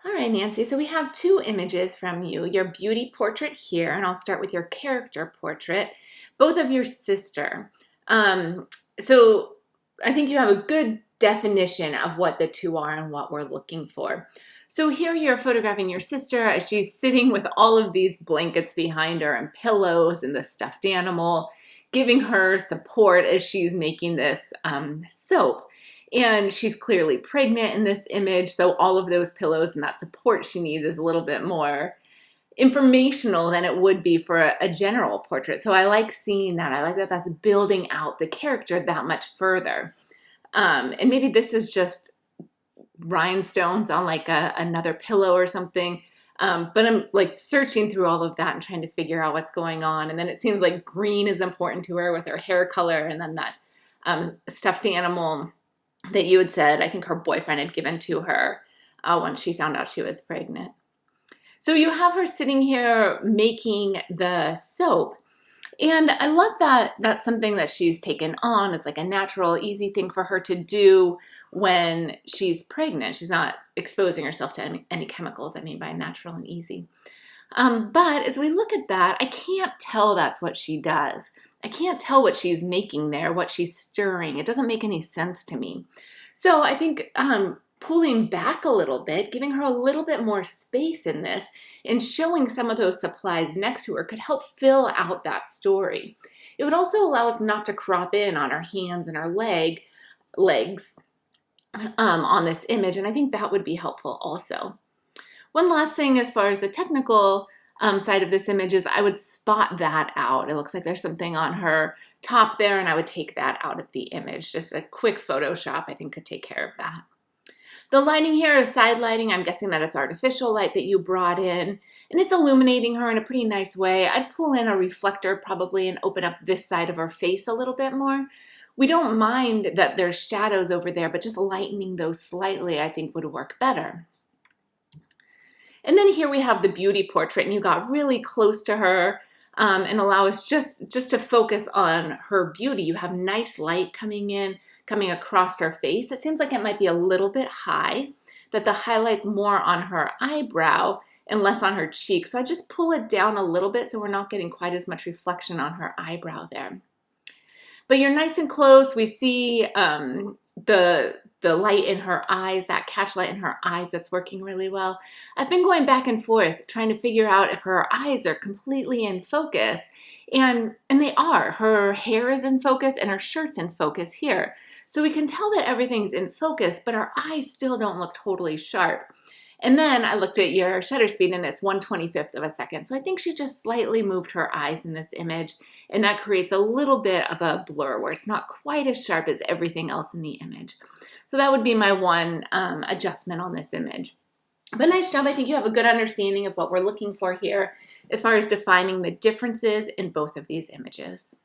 All right, Nancy, so we have two images from you, your beauty portrait here, and I'll start with your character portrait, both of your sister. Um, so I think you have a good definition of what the two are and what we're looking for. So here you're photographing your sister as she's sitting with all of these blankets behind her and pillows and the stuffed animal, giving her support as she's making this soap. And she's clearly pregnant in this image, so all of those pillows and that support she needs is a little bit more informational than it would be for a general portrait. So I like seeing that. I like that that's building out the character that much further. And maybe this is just rhinestones on like another pillow or something. But I'm like searching through all of that and trying to figure out what's going on. And then it seems like green is important to her with her hair color, and then that stuffed animal that you had said, I think her boyfriend had given to her once she found out she was pregnant. So you have her sitting here making the soap. And I love that that's something that she's taken on. It's like a natural, easy thing for her to do when she's pregnant. She's not exposing herself to any chemicals, I mean by natural and easy. But as we look at that, I can't tell that's what she does. I can't tell what she's making there, what she's stirring. It doesn't make any sense to me. So I think pulling back a little bit, giving her a little bit more space in this, and showing some of those supplies next to her could help fill out that story. It would also allow us not to crop in on our hands and our legs on this image, and I think that would be helpful also. One last thing as far as the technical side of this image is I would spot that out. It looks like there's something on her top there, and I would take that out of the image. Just a quick Photoshop, I think, could take care of that. The lighting here is side lighting. I'm guessing that it's artificial light that you brought in, and it's illuminating her in a pretty nice way. I'd pull in a reflector probably and open up this side of her face a little bit more. We don't mind that there's shadows over there, but just lightening those slightly I think would work better. And then here we have the beauty portrait, and you got really close to her and allow us just to focus on her beauty. You have nice light coming across her face. It seems like it might be a little bit high, that the highlight's more on her eyebrow and less on her cheek. So I just pull it down a little bit so we're not getting quite as much reflection on her eyebrow there. But you're nice and close. We see the light in her eyes, that catch light in her eyes that's working really well. I've been going back and forth trying to figure out if her eyes are completely in focus, and they are. Her hair is in focus and her shirt's in focus here. So we can tell that everything's in focus, but our eyes still don't look totally sharp. And then I looked at your shutter speed and it's 1/25 of a second. So I think she just slightly moved her eyes in this image, and that creates a little bit of a blur where it's not quite as sharp as everything else in the image. So that would be my one adjustment on this image. But nice job. I think you have a good understanding of what we're looking for here as far as defining the differences in both of these images.